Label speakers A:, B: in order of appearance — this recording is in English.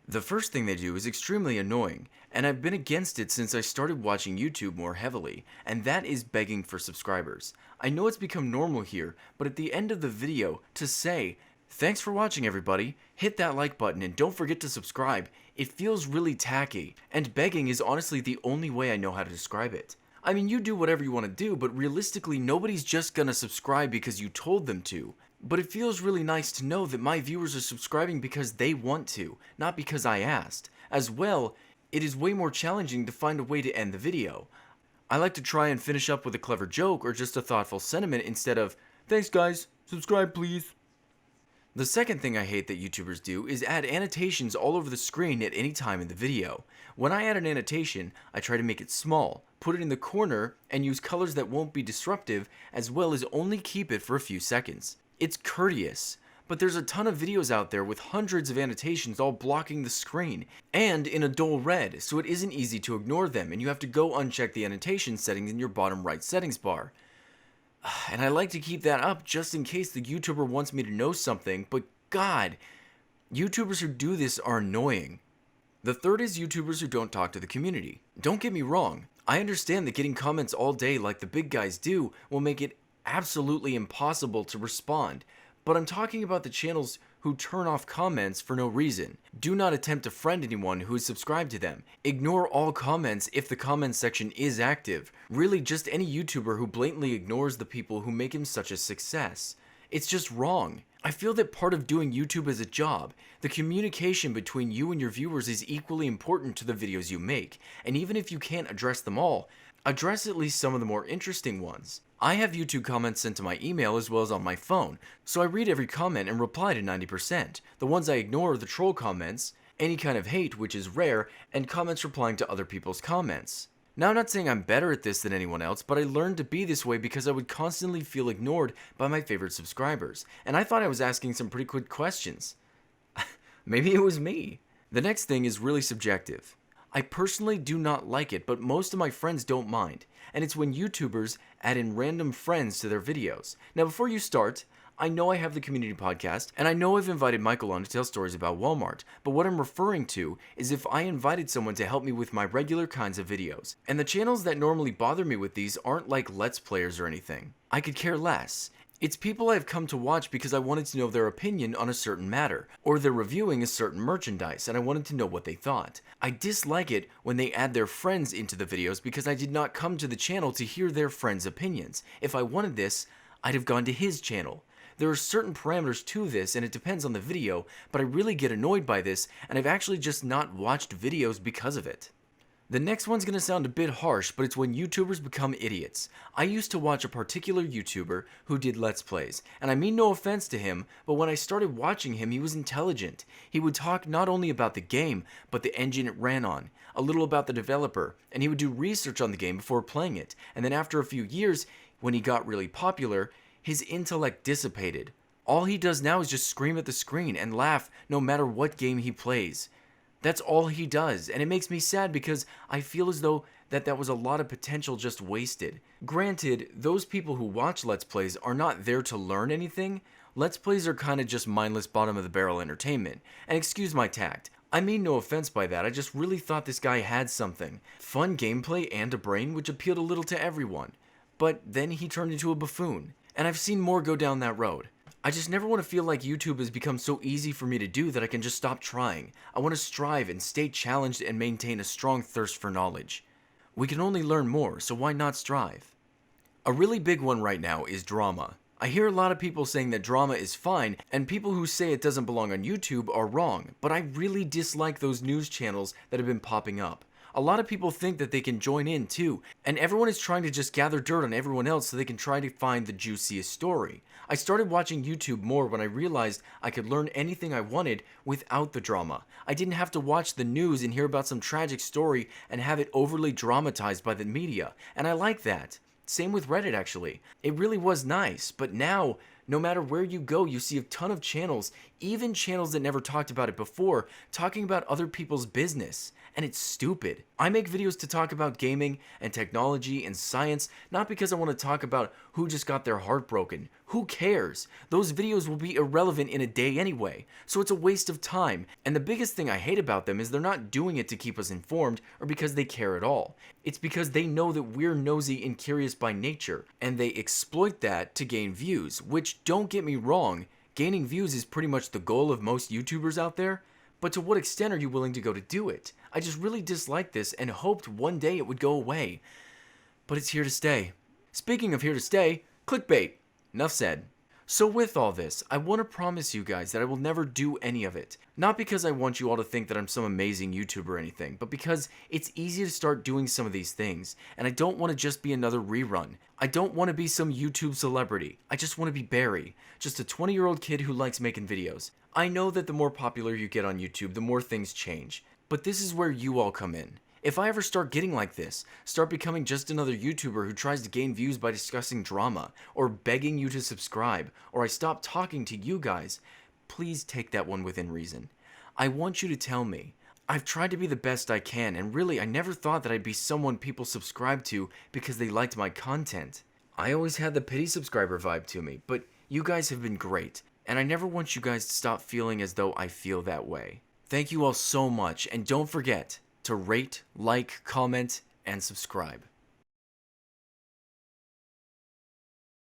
A: The first thing they do is extremely annoying, and I've been against it since I started watching YouTube more heavily, and that is begging for subscribers. I know it's become normal here, but at the end of the video, to say, "Thanks for watching everybody, hit that like button and don't forget to subscribe," it feels really tacky, and begging is honestly the only way I know how to describe it. I mean, you do whatever you want to do, but realistically, nobody's just gonna subscribe because you told them to. But it feels really nice to know that my viewers are subscribing because they want to, not because I asked. As well, it is way more challenging to find a way to end the video. I like to try and finish up with a clever joke or just a thoughtful sentiment instead of, "Thanks guys, subscribe please." The second thing I hate that YouTubers do is add annotations all over the screen at any time in the video. When I add an annotation, I try to make it small, put it in the corner, and use colors that won't be disruptive, as well as only keep it for a few seconds. It's courteous, but there's a ton of videos out there with hundreds of annotations all blocking the screen, and in a dull red, so it isn't easy to ignore them, and you have to go uncheck the annotation settings in your bottom right settings bar. And I like to keep that up just in case the YouTuber wants me to know something, but God, YouTubers who do this are annoying. The third is YouTubers who don't talk to the community. Don't get me wrong, I understand that getting comments all day like the big guys do will make it absolutely impossible to respond, but I'm talking about the channels who turn off comments for no reason. Do not attempt to friend anyone who is subscribed to them. Ignore all comments if the comments section is active. Really, just any YouTuber who blatantly ignores the people who make him such a success. It's just wrong. I feel that part of doing YouTube is a job. The communication between you and your viewers is equally important to the videos you make, and even if you can't address them all, address at least some of the more interesting ones. I have YouTube comments sent to my email as well as on my phone, so I read every comment and reply to 90%. The ones I ignore are the troll comments, any kind of hate, which is rare, and comments replying to other people's comments. Now, I'm not saying I'm better at this than anyone else, but I learned to be this way because I would constantly feel ignored by my favorite subscribers, and I thought I was asking some pretty quick questions. Maybe it was me. The next thing is really subjective. I personally do not like it, but most of my friends don't mind, and it's when YouTubers add in random friends to their videos. Now, before you start, I know I have the community podcast, and I know I've invited Michael on to tell stories about Walmart, but what I'm referring to is if I invited someone to help me with my regular kinds of videos. And the channels that normally bother me with these aren't like Let's Players or anything. I could care less. It's people I've come to watch because I wanted to know their opinion on a certain matter, or they're reviewing a certain merchandise and I wanted to know what they thought. I dislike it when they add their friends into the videos because I did not come to the channel to hear their friends' opinions. If I wanted this, I'd have gone to his channel. There are certain parameters to this and it depends on the video, but I really get annoyed by this and I've actually just not watched videos because of it. The next one's gonna sound a bit harsh, but it's when YouTubers become idiots. I used to watch a particular YouTuber who did Let's Plays, and I mean no offense to him, but when I started watching him, he was intelligent. He would talk not only about the game, but the engine it ran on, a little about the developer, and he would do research on the game before playing it, and then after a few years, when he got really popular, his intellect dissipated. All he does now is just scream at the screen and laugh no matter what game he plays. That's all he does, and it makes me sad because I feel as though that was a lot of potential just wasted. Granted, those people who watch Let's Plays are not there to learn anything. Let's Plays are kinda just mindless bottom-of-the-barrel entertainment. And excuse my tact, I mean no offense by that, I just really thought this guy had something. Fun gameplay and a brain which appealed a little to everyone. But then he turned into a buffoon, and I've seen more go down that road. I just never want to feel like YouTube has become so easy for me to do that I can just stop trying. I want to strive and stay challenged and maintain a strong thirst for knowledge. We can only learn more, so why not strive? A really big one right now is drama. I hear a lot of people saying that drama is fine, and people who say it doesn't belong on YouTube are wrong, but I really dislike those news channels that have been popping up. A lot of people think that they can join in too, and everyone is trying to just gather dirt on everyone else so they can try to find the juiciest story. I started watching YouTube more when I realized I could learn anything I wanted without the drama. I didn't have to watch the news and hear about some tragic story and have it overly dramatized by the media, and I like that. Same with Reddit actually. It really was nice, but now, no matter where you go, you see a ton of channels, even channels that never talked about it before, talking about other people's business. And it's stupid. I make videos to talk about gaming and technology and science, not because I want to talk about who just got their heart broken, Who cares? Those videos will be irrelevant in a day anyway, so it's a waste of time. And the biggest thing I hate about them is they're not doing it to keep us informed or because they care at all. It's because they know that we're nosy and curious by nature, and they exploit that to gain views, which, don't get me wrong, gaining views is pretty much the goal of most YouTubers out there, but to what extent are you willing to go to do it? I just really dislike this and hoped one day it would go away. But it's here to stay. Speaking of here to stay, clickbait. Enough said. So with all this, I want to promise you guys that I will never do any of it. Not because I want you all to think that I'm some amazing YouTuber or anything, but because it's easy to start doing some of these things, and I don't want to just be another rerun. I don't want to be some YouTube celebrity. I just want to be Barry, just a 20-year-old kid who likes making videos. I know that the more popular you get on YouTube, the more things change, but this is where you all come in. If I ever start getting like this, start becoming just another YouTuber who tries to gain views by discussing drama, or begging you to subscribe, or I stop talking to you guys, please take that one within reason. I want you to tell me. I've tried to be the best I can, and really I never thought that I'd be someone people subscribe to because they liked my content. I always had the pity subscriber vibe to me, but you guys have been great, and I never want you guys to stop feeling as though I feel that way. Thank you all so much, and don't forget to rate, like, comment, and subscribe.